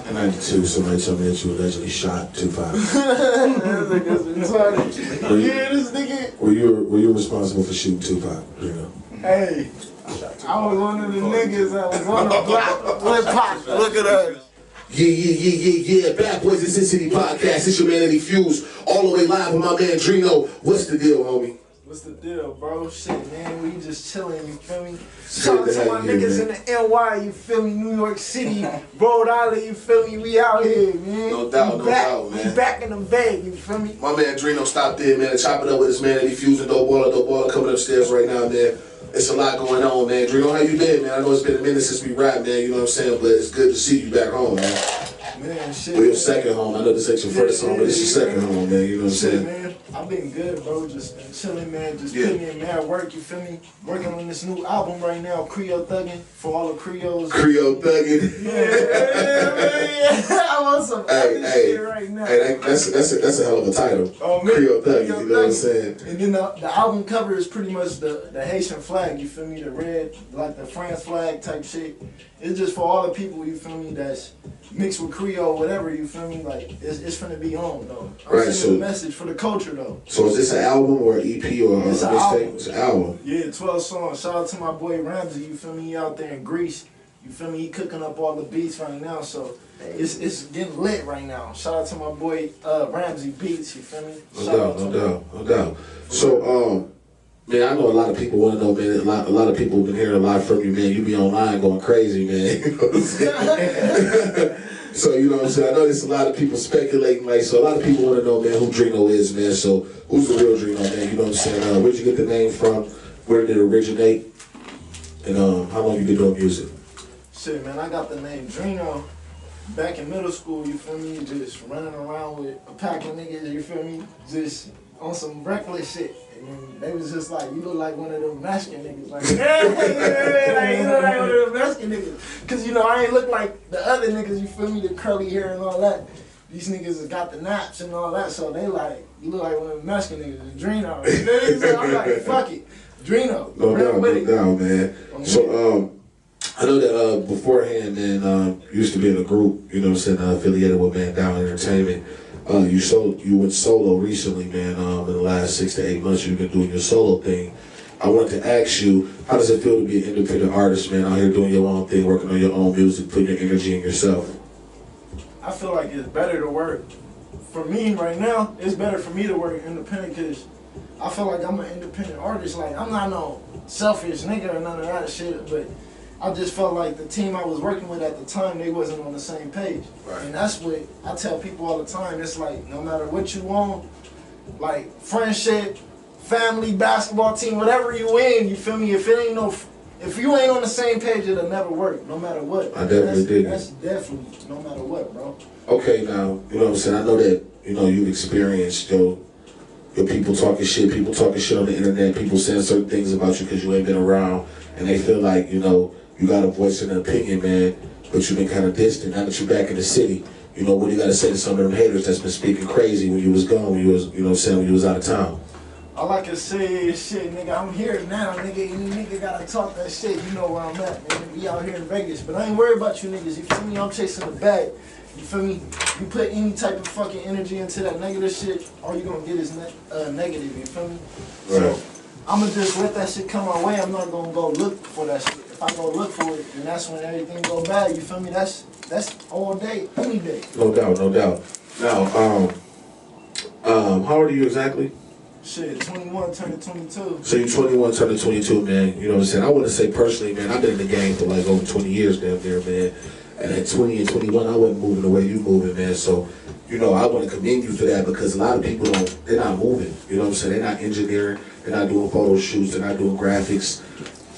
In 92, somebody told me that you allegedly shot Tupac. Were you responsible for shooting Tupac? You know? Hey, I was one of the niggas that was on the block with Pac. Look at us. Yeah. BADBOYZINSINCITY podcast. It's your man Eddie Fuse, all the way live with my man Drino. What's the deal, homie? What's the deal, bro? Shit, man, we just chilling, you feel me? Shout out to my niggas in the NY, you feel me? New York City, Rhode Island, you feel me? We out here, man. No doubt, man. We back in the bag, you feel me? My man Drino stopped there, man, to chop it up with his man Eddie Fuse and Dope Balla coming upstairs right now, man. It's a lot going on, man. Drino, how you been, man? I know it's been a minute since we rapped, man, you know what I'm saying? But it's good to see you back home, man. Man, shit. Well, your second home. I know this ain't your first home, but it's your second home, man. You know what I'm saying? Man, I've been good, bro. Just been chilling, man. Just putting in mad work, you feel me? Working on this new album right now, Creole Thuggin, for all the Creoles. Creole Thuggin. Yeah. I want some shit right now. Hey, that's a hell of a title. Oh, man. Creole Thuggin, you know what I'm saying? And then the album cover is pretty much the Haitian flag, you feel me? The red, like the France flag type shit. It's just for all the people, you feel me, that's mixed with Creole, whatever, you feel me? Like, it's finna be on, though. I'm sending a message for the culture, though. So is this an album or an EP or a mixtape? It's an album. Yeah, 12 songs. Shout out to my boy Ramsey, you feel me? He out there in Greece. You feel me? He cooking up all the beats right now, so it's getting lit right now. Shout out to my boy Ramsey Beats, you feel me? No doubt. So, man, I know a lot of people want to know, man. A lot of people have been hearing a lot from you, man. You be online going crazy, man. You know what I'm saying? So, you know what I'm saying? I know there's a lot of people speculating, like, so a lot of people want to know, man, who Drino is, man. So, who's the real Drino, man? You know what I'm saying? Where'd you get the name from? Where did it originate? And how long you been doing music? Shit, man, I got the name Drino back in middle school, you feel me? Just running around with a pack of niggas, you feel me? Just on some reckless shit. And they was just like, you look like one of them Mexican niggas. Like, yeah, like, you look like one of them Mexican niggas. Cause you know, I ain't look like the other niggas, you feel me? The curly hair and all that. These niggas has got the naps and all that, so they like, you look like one of them Mexican niggas, Drino. So I'm like, fuck it, Drino. No doubt, man. So, I know that beforehand, man, you used to be in a group, you know what I'm saying, affiliated with Man Down Entertainment. You went solo recently, man. In the last 6 to 8 months, you've been doing your solo thing. I wanted to ask you, how does it feel to be an independent artist, man, out here doing your own thing, working on your own music, putting your energy in yourself? I feel like it's better to work. For me right now, it's better for me to work independent because I feel like I'm an independent artist. Like, I'm not no selfish nigga or none of that shit, but I just felt like the team I was working with at the time, they wasn't on the same page. Right. And that's what I tell people all the time. It's like, no matter what you want, like friendship, family, basketball team, whatever you in, you feel me? If you ain't on the same page, it'll never work, no matter what. I definitely dig it. That's definitely no matter what, bro. Okay, now, you know what I'm saying? I know that, you know, you've experienced your people talking shit on the internet, people saying certain things about you because you ain't been around, and they feel like, you know, you got a voice and an opinion, man, but you've been kind of distant. Now that you're back in the city, you know, what do you got to say to some of them haters that's been speaking crazy when you was gone, when you was, you know what I'm saying, when you was out of town? All I can say is, shit, nigga, I'm here now, nigga. Any nigga gotta talk that shit, you know where I'm at, man. We out here in Vegas, but I ain't worried about you niggas, you feel me? I'm chasing the bag, you feel me? You put any type of fucking energy into that negative shit, all you gonna get is negative, you feel me? Right. So, I'ma just let that shit come my way. I'm not gonna go look for that shit. If I go look for it, then that's when everything go bad. You feel me? That's all day, any day. No doubt. Now, how old are you exactly? Shit, 21 turning 22. So you're 21 turning 22, man. You know what I'm saying? I want to say personally, man, I've been in the game for like over 20 years damn near, man. And at 20 and 21, I wasn't moving the way you moving, man. So, you know, I want to commend you for that because a lot of people they're not moving. You know what I'm saying? They're not engineering. They're not doing photo shoots. They're not doing graphics.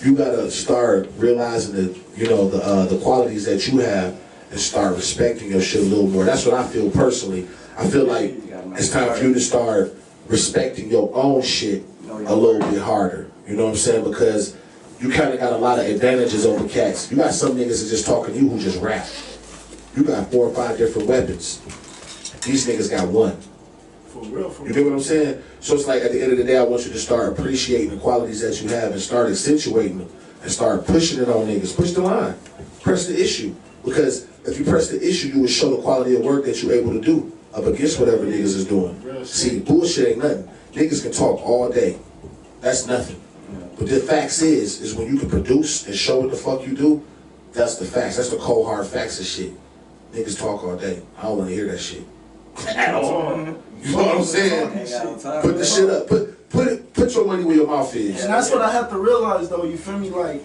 You got to start realizing that, you know, the qualities that you have and start respecting your shit a little more. That's what I feel personally. I feel like it's time for you to start respecting your own shit a little bit harder. You know what I'm saying? Because you kind of got a lot of advantages over cats. You got some niggas that just talking to you who just rap. You got 4 or 5 different weapons. These niggas got one. For real. You get what I'm saying? So it's like at the end of the day, I want you to start appreciating the qualities that you have and start accentuating them and start pushing it on niggas. Push the line. Press the issue. Because if you press the issue, you will show the quality of work that you're able to do up against whatever niggas is doing. See, bullshit ain't nothing. Niggas can talk all day. That's nothing. But the facts is when you can produce and show what the fuck you do, that's the facts. That's the cold hard facts of shit. Niggas talk all day. I don't want to hear that shit. At all. You know what I'm saying? Put the shit up. Put your money where your mouth is. And that's what I have to realize though, you feel me? Like,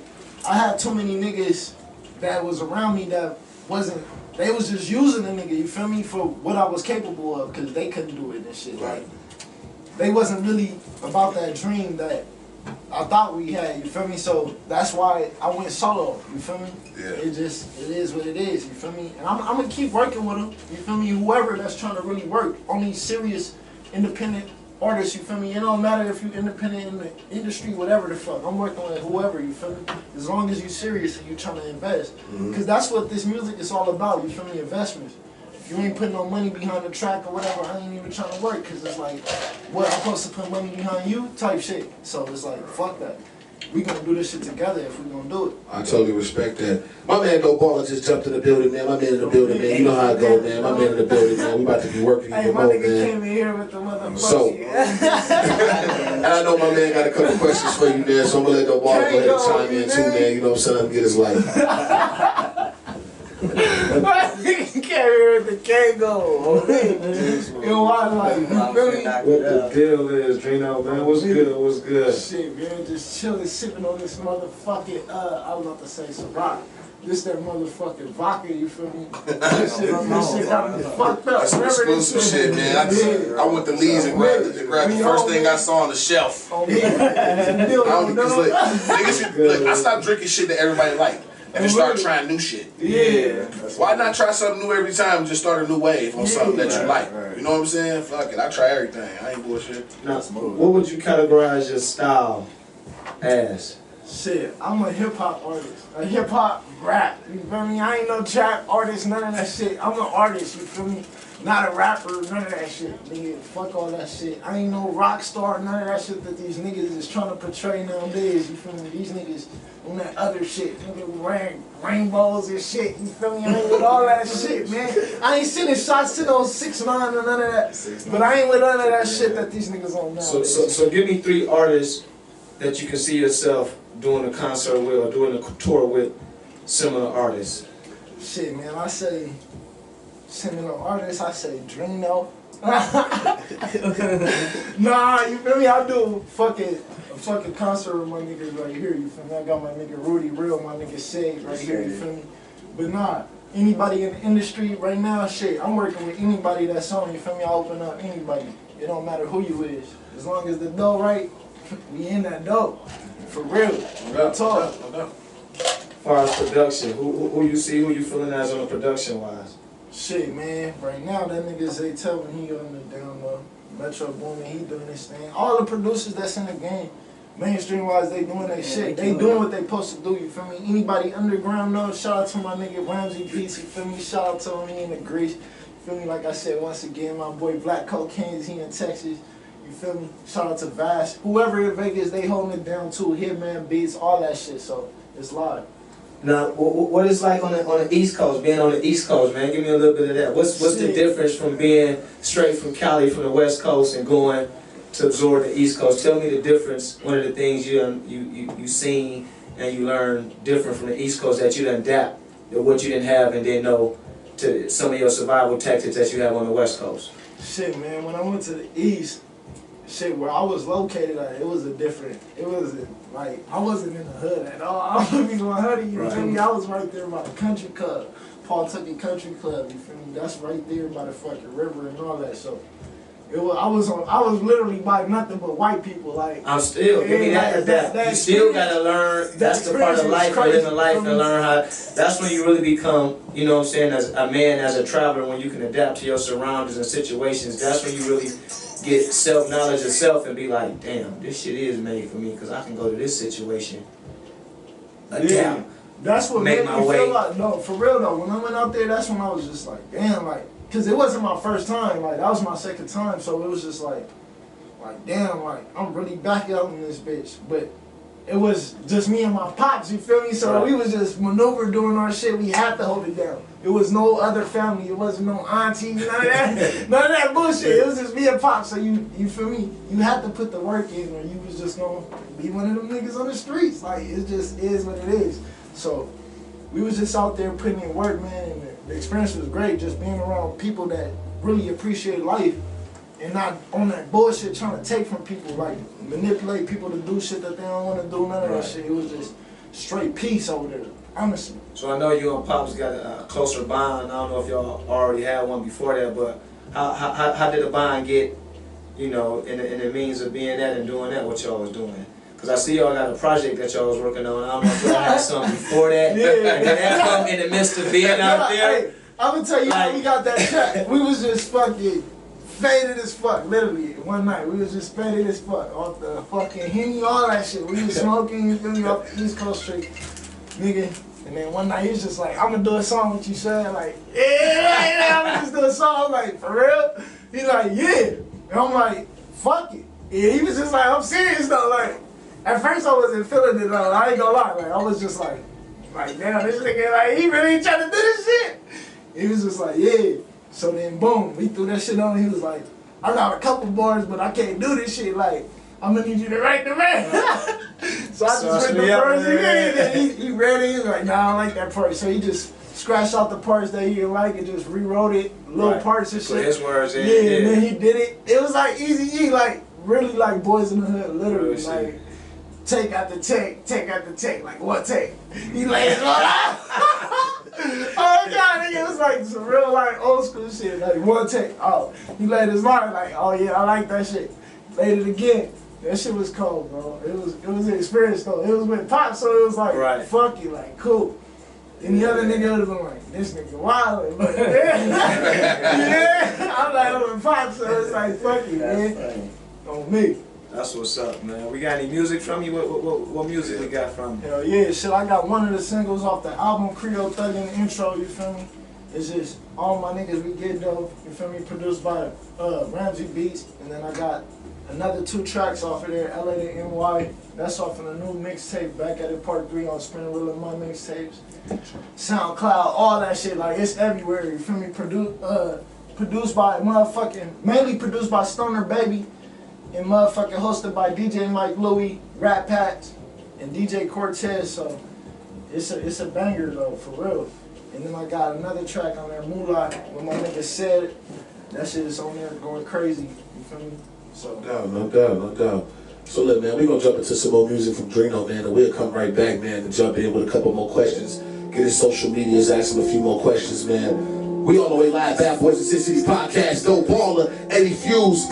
I had too many niggas that was around me that wasn't, they was just using the nigga, you feel me, for what I was capable of, because they couldn't do it and shit. Like, they wasn't really about that dream that I thought we had, you feel me? So that's why I went solo, you feel me? Yeah. It is what it is, you feel me? And I'm gonna keep working with them, you feel me? Whoever that's trying to really work on these serious independent artists, you feel me? It don't matter if you're independent in the industry, whatever the fuck. I'm working with whoever, you feel me? As long as you're serious and you're trying to invest. Because that's what this music is all about, you feel me? Investments. If you ain't putting no money behind the track or whatever, I ain't even trying to work. Because it's like, what, I'm supposed to put money behind you type shit. So it's like, fuck that. We gonna do this shit together if we gonna do it. I totally respect that. My man Balla just jumped in the building, man. My man in the building, man. You know how I go, man. My man in the building, man. We about to be working Hey, even my more, nigga man. came in here with the motherfucker. So, and I know my man got a couple questions for you, man. So I'm gonna let Balla go ahead and chime in too, man. You know what I'm saying? Get his life. He came here with the Kango. You want like, really? What the deal is, Drino, man? What's good? What's good? Shit, man, just chilling, sipping on this motherfucking, I was about to say Ciroc. This that motherfucking vodka, you feel me? This shit got me fucked up. That's some exclusive shit, man. I went to Lee's and grabbed the first thing I saw on the shelf. On me. Look, I stopped drinking shit that everybody liked. And then start trying new shit. Yeah. Why not try something new every time and just start a new wave on something that you like? You know what I'm saying? Fuck it, I try everything. I ain't bullshit. Now, what would you categorize your style as? Shit, I'm a hip hop artist. A hip hop rap. You feel me? I ain't no trap artist, none of that shit. I'm an artist, you feel me? Not a rapper, none of that shit. Nigga, fuck all that shit. I ain't no rock star, none of that shit that these niggas is trying to portray nowadays. You feel me? These niggas on that other shit. Nigga wearing rainbows and shit. You feel me? I ain't with all that shit, man. I ain't sending shots to those 6ix9ine or none of that. But I ain't with none of that shit that these niggas on now. So give me 3 artists that you can see yourself doing a concert with or doing a tour with similar artists. Shit, man, I say similar artists, I say Drino. Nah, you feel me? I do a fucking concert with my niggas right here, you feel me? I got my nigga Rudy, real, my nigga Sage right here, you feel me? But nah, anybody in the industry right now, shit, I'm working with anybody that's on, you feel me? I open up anybody. It don't matter who you is. As long as the dough right, we in that dough. For real. Real talk. As far as production, who you see, who you feeling as on the production wise? Shit, man. Right now, that nigga Zay tell me he on the down low. Metro Boomin, he doing his thing. All the producers that's in the game, mainstream wise, they doing their shit. They doing what they supposed to do, you feel me? Anybody underground knows, shout out to my nigga Ramsey Beats, you feel me? Shout out to him, he in the Greece. You feel me? Like I said, once again, my boy Black Cocaine, he in Texas. You feel me? Shout out to Vash. Whoever in Vegas, they holding it down too. Hitman Beats, all that shit. So it's live. Now, what it's like on the East Coast, being on the East Coast, man? Give me a little bit of that. What's the difference from being straight from Cali, from the West Coast, and going to absorb the East Coast? Tell me the difference. One of the things you seen and you learned different from the East Coast that you done adapt to what you didn't have and didn't know to some of your survival tactics that you have on the West Coast. Shit, man. When I went to the East. Shit, where I was located at, it was like, I wasn't in the hood at all. I was in the hood, you feel me? I was right there by the country club, Pawtucket Country Club, you feel me? That's right there by the fucking river and all that, so. I was literally by nothing but white people, like. I'm still, give me that. You still gotta learn, that's the part of life, living life and learn how, that's when you really become, you know what I'm saying, as a man, as a traveler, when you can adapt to your surroundings and situations, that's when you really get self-knowledge of self and be like, damn, this shit is made for me because I can go to this situation. Yeah, that's what made me feel like, no, for real though, when I went out there, that's when I was just like, damn, like, because it wasn't my first time, like, that was my second time, so it was just like, damn, like, I'm really back out in this bitch, but it was just me and my pops, you feel me? So we was just maneuver doing our shit. We had to hold it down. It was no other family. It wasn't no auntie, none of that, none of that bullshit. It was just me and pops. So you feel me? You had to put the work in, or you was just gonna be one of them niggas on the streets. Like it just is what it is. So we was just out there putting in work, man, and the experience was great. Just being around people that really appreciate life. And not on that bullshit trying to take from people, like manipulate people to do shit that they don't want to do, none of that shit. It was just straight peace over there, honestly. So I know you and Pops got a closer bond. I don't know if y'all already had one before that, but how did the bond get, you know, in the means of being that and doing that, what y'all was doing? Because I see y'all got a project that y'all was working on. I don't know if y'all had something before that. Yeah. And then that come in the midst of being out there. Hey, I'm going to tell you how we got that track. We was just fucking faded as fuck, literally. One night, we was just faded as fuck off the fucking Henny, all that shit. We was smoking, you feel me, off the East Coast Street, nigga. And then one night, he was just like, I'm gonna do a song with you, son. Like, yeah, I'm gonna just do a song. I'm like, for real? He's like, yeah. And I'm like, fuck it. Yeah, he was just like, I'm serious though. Like, at first I wasn't feeling it though. I ain't gonna lie. Like, I was just like, damn, this nigga, like, he really ain't trying to do this shit. He was just like, yeah. So then, boom, we threw that shit on. He was like, I got a couple bars, but I can't do this shit. Like, I'm gonna need you to write the rap. So I just read the parts he did, and he read it. He was like, nah, I don't like that part. So he just scratched out the parts that he didn't like and just rewrote it, little parts and shit. Put his words in. Yeah, and then he did it. It was like Easy E, like really like Boys in the Hood, literally. Like, take out the take out the take. Like, what take? He laid it all out. Oh god, nigga, it was like some real like old school shit. Like one take, oh, he laid his line like, oh yeah, I like that shit. Laid it again. That shit was cold, bro. It was an experience though. It was with Pop, so it was like fuck you, like cool. And the other nigga would have been like, this nigga wild, but yeah, I'm like on the Pop, so it's like fuck you, man. On me. That's what's up, man. We got any music from you? What music we got from you? Hell yeah, shit. I got one of the singles off the album Creole Thuggin intro, you feel me? It's just All My Niggas We Get Dope, you feel me? Produced by Ramsey Beats. And then I got another 2 tracks off of there, LA to NY. That's off of the new mixtape, Back at It Part 3 on Spinning Wheel of My Mixtapes. Soundcloud, all that shit, like it's everywhere, you feel me? Produced by mainly produced by Stoner Baby. And motherfucking hosted by DJ Mike LUIE, RATPAK, and DJ CORTEZ, so it's a banger though, for real. And then I got another track on there, Moolah, with my nigga Said. That shit is on there going crazy, you feel me? So No doubt. So look, man, we gonna jump into some more music from Drino, man, and we'll come right back, man, and jump in with a couple more questions. Get his social medias, ask him a few more questions, man. We all the way live, BADBOYZINSINCITY podcast, Dope Balla, Eddie Fuse.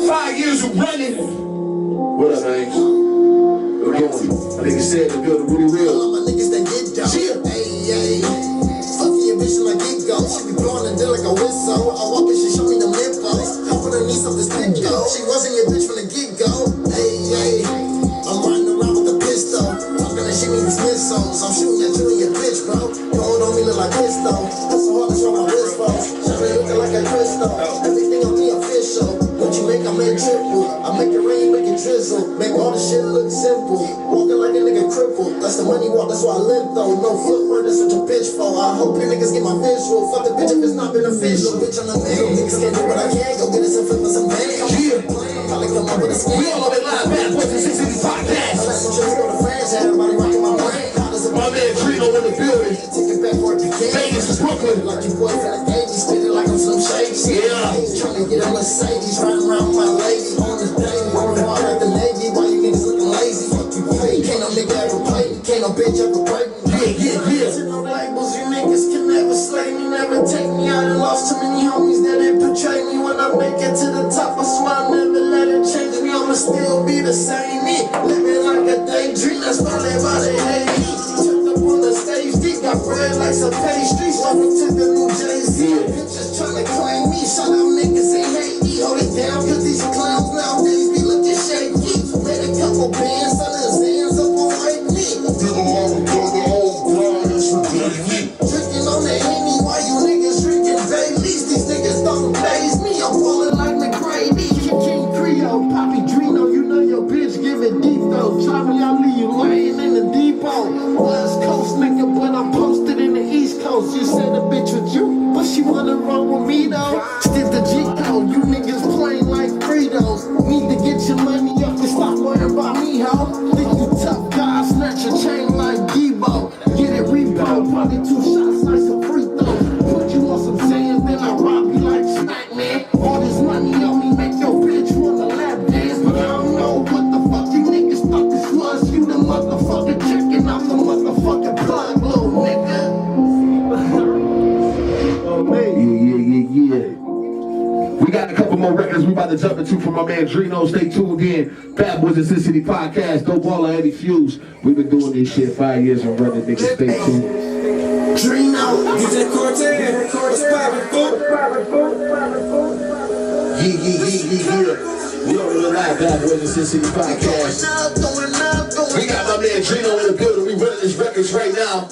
5 years of running. What up, man? What you doing? My nigga Said the building Rudy real. All my niggas that get down. Hey. Fucking your bitch like get go. She be blowing and deal like a whistle. I walk and she show me them nipples. Hop on her knees off this dick go. She wasn't your bitch from the get go. Hey. I'm riding around with a pistol. Talking that shit need these missiles. I'm shooting at you and your bitch, bro. You hold on me look like this though. That's so hard to show my wrist, bro. Shawty looking like a crystal. Everything on me official. What you make, I make triple. I make it rain, make it drizzle. Make all the shit look simple. Walking like a nigga crippled. That's the money walk, that's why I limp though. No footwork, that's what your bitch for. I hope you niggas get my visual. Fuck the bitch if it's not beneficial. Bitch on the nigga. Niggas can't do what I can. Go get us and flip us some bands. Probably come up with a scam. We all over live, BADBOYZINSINCITY podcast. I like some trips go to France. Everybody rocking my brain. My man Drino in the building. Take it back for it again. Vegas to Brooklyn. Like your boy from the 80s. Spit it like I'm some shady. Yeah. Trying to get a Mercedes. Riding around with my lady. On the day. Working hard like the Navy. Why you niggas looking lazy? Can't no nigga ever play me. Can't no bitch ever break me. Yeah. No labels. You niggas can never slay me. Never take me out. And lost too many homies that it portray me. When I make it to the top, I swear I never let it change me. I'ma still be the same me. Living like a daydream. That's probably why they hate me. Turned up on the stage deep. Got bread like some pastries. Walking to the new Jay-Z. Bitches trying to claim me. Shut up niggas ain't hate me. Hold it down cause these clowns nowadays be looking shaky. Made a couple bands on his hands up on like me. Drinking on the Henny while you niggas drinking Baileys. These niggas don't faze me. I'm falling like McGrady. King Creole, Poppy Drino. You know your bitch give it deep though. Try me, I'll leave you wrong with me though. Stick the G code, you niggas playing like Fritos. Need to get your money up and stop worrying about me, ho. Think you tough guy, snatch your chain like Debo. Get it repo, probably 2 shots like some free throws. Put you on some sands, then I rob you like Snack Man. All this money on me make your bitch wanna lap dance, but I don't know what the fuck you niggas thought this was. You the motherfucker checking out the motherfucking plug, little nigga. Yeah. We got a couple more records we about to jump into from my man Drino. Stay tuned again. Bad Boys in Sin City podcast. Dope Balla, Eddie Fuse. We've been doing this shit 5 years and running, niggas. Stay tuned. Drino. You said CORTEZ. What's poppin', fool? Yeah. We on the live Bad Boys in Sin City podcast. We got my man Drino in the building. We running his records right now.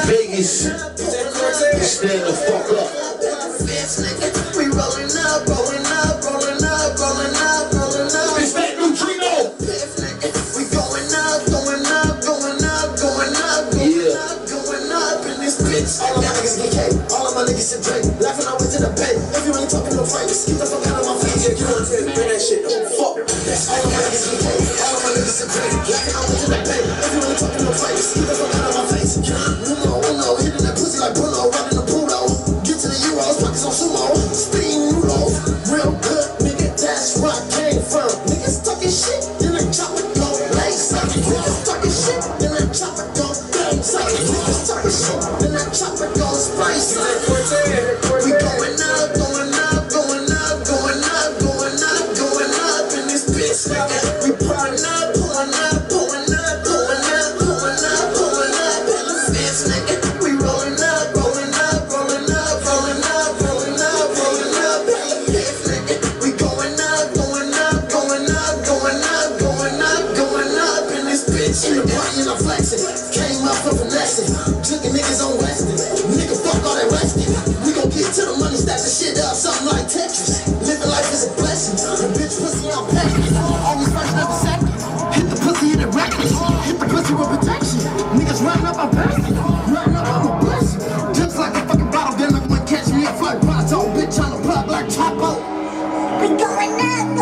Vegas. Stand the fuck up. We rolling up. It's that new Drino. We going up. Yeah. In this bitch. All of my niggas get cake. All of my niggas should drink. Laughing all the way to the pay. If you ain't talking no Franks, keep the fuck out of my face. Yeah, you want to bring that shit. Fuck. All of my niggas get cake. All of my niggas should drink. Laughing all the way to the pay. If you ain't talking no Franks, keep the fuck out of my face. Uno, hitting that pussy like Bruno, running the Pluto. Get to the Euros, pockets on sumo. Speeding noodles. Real good, nigga, that's where I came from. Niggas talking shit, then I chop it, go lace up. Niggas talking shit, then I chop it, go lace up. Niggas talking shit, then I chop it, go spice up. We going up in this bitch, nigga. We pulling up. Came up for finessing, drinking niggas on Weston. Nigga, fuck all that resting. We gon' get to the money, stack the shit up, something like Tetris. Living life is a blessing. The bitch pussy on package. Always first, never second. Hit the pussy, hit it reckless. Hit the pussy with protection. Niggas running up, I'm passing. Running up, I'm a blessing. Just like a fucking bottle, then I'm gonna catch me a flood. Bronto, bitch on the plug like Chapo. We going up.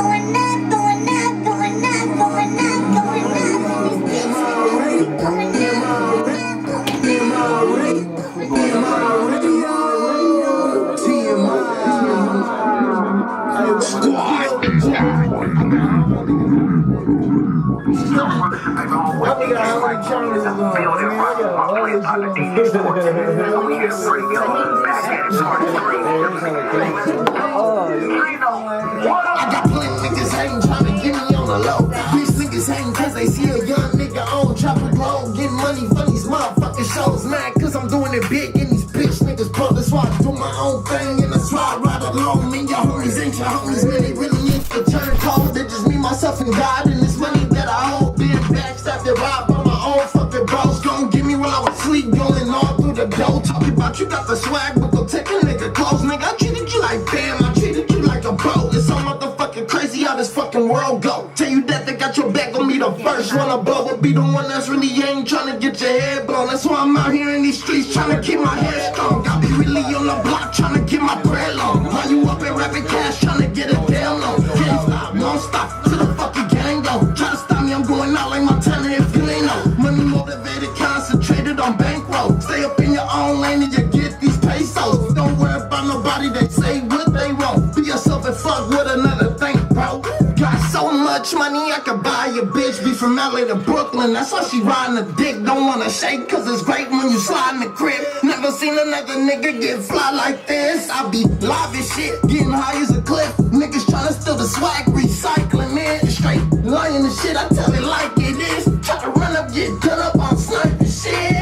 I got plenty niggas hating, trying to get me on the low. These niggas hating cause they see a young nigga on Trapper Glow. Getting money from these motherfucking shows. Mad cause I'm doing it big and these bitch niggas broke. That's why I do my own thing and that's why I ride alone. Me, your homies ain't your homies, man, they really ain't the turn cold. They just me, myself, and God. And this money that I hold, being backstabbed and robbed by my own fucking bros. Gon' give me when I was asleep, going all through the dough. Talking about you got the swag, but go take a nigga clothes. Nigga, I treated you like bam, I treated you like a bro. It's so motherfucking crazy how this fucking world go. Tell you that they got your back, gon' be the first one to blow. But be the one that's really ain't tryna get your head blown. That's why I'm out here in these streets tryna keep my head strong. I be really on the block tryna get my bread long. While you up in rapping cash tryna get it down low. Can't stop, won't stop, to the fucking gang go. Try to stop me, I'm going out like Montana if you ain't know. Money motivated, concentrated on bankroll. Stay up in your own lane and you get these pesos. Don't worry about nobody, they say what they want. Be yourself and fuck with another thing, bro. Got so much money I could buy a bitch. Be from LA to Brooklyn, that's why she riding a dick. Don't wanna shake cause it's great when you slide in the crib. Never seen another nigga get fly like this. I be live as shit, getting high as a cliff. Niggas tryna steal the swag, recycling it. Straight lying and shit, I tell it like it is. Try to run up, get done up on sniping shit.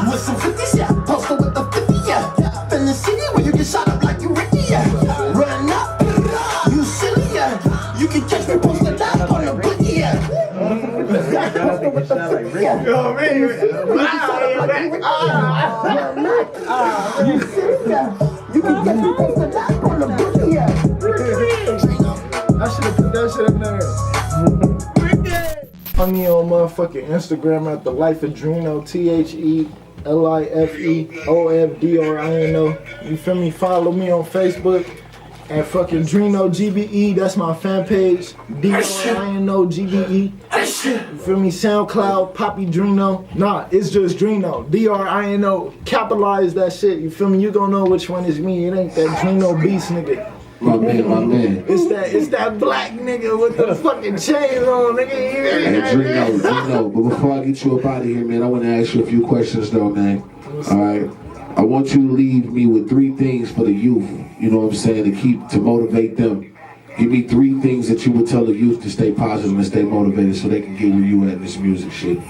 With some 50s, yeah, posted with the 50, yeah. Up in the city where you get shot up like you Ricky, yeah. Run up, you silly, yeah. You can catch me posted up on the boogie, yeah. Yo, man, you can catch me posted up on the boogie, yeah. I should have put that shit up there. Find me on motherfucking Instagram at the Life of Drino, THELIFE LIFEOFDRINO. You feel me? Follow me on Facebook at fucking Drino GBE. That's my fan page. DRINO GBE. You feel me? SoundCloud, Poppy Drino. Nah, it's just Drino. DRINO. Capitalize that shit. You feel me? You gonna know which one is me. It ain't that Drino Beast nigga. My man. It's that black nigga with the fucking chains on, nigga. Hey, Drino, but before I get you up out of here, man, I want to ask you a few questions, though, man. All right? I want you to leave me with 3 things for the youth, you know what I'm saying, to motivate them. Give me 3 things that you would tell the youth to stay positive and stay motivated so they can get where you at in this music shit.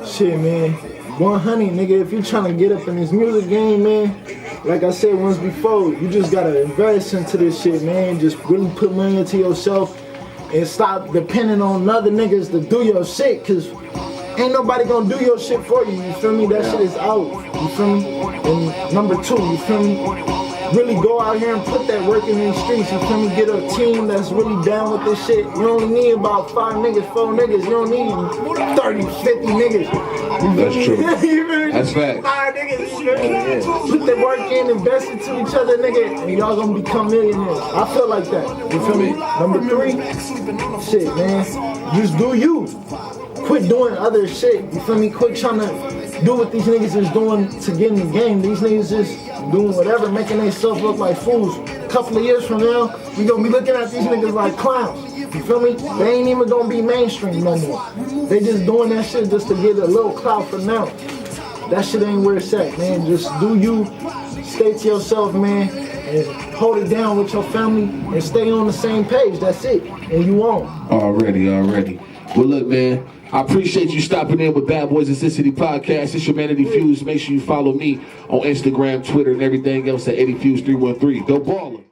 Shit, man. 100, nigga, if you trying to get up in this music game, man, like I said once before, you just gotta invest into this shit, man. Just really put money into yourself and stop depending on other niggas to do your shit, cause ain't nobody gonna do your shit for you, you feel me? That shit is out, you feel me? And number 2, you feel me? Really go out here and put that work in the streets, you feel me? Get a team that's really down with this shit. You only need about 5 niggas, 4 niggas. You don't need 30, 50 niggas. That's true. That's fact. 5 niggas, you feel me? Put the work in, invest into each other, nigga, and y'all gonna become millionaires. I feel like that, you feel me? Number 3, shit, man, just do you. Quit doing other shit, you feel me? Quit trying to do what these niggas is doing to get in the game. These niggas just doing whatever, making themselves look like fools. A couple of years from now, we gonna be looking at these niggas like clowns. You feel me? They ain't even gonna be mainstream no more. They just doing that shit just to get a little clout for now. That shit ain't where it's at, man. Just do you, stay to yourself, man, and hold it down with your family and stay on the same page. That's it. And you on. Already. Well, look, man, I appreciate you stopping in with Bad Boys in Sin City podcast. It's your man Eddie Fuse. Make sure you follow me on Instagram, Twitter, and everything else at Eddie Fuse 313. Go Balla.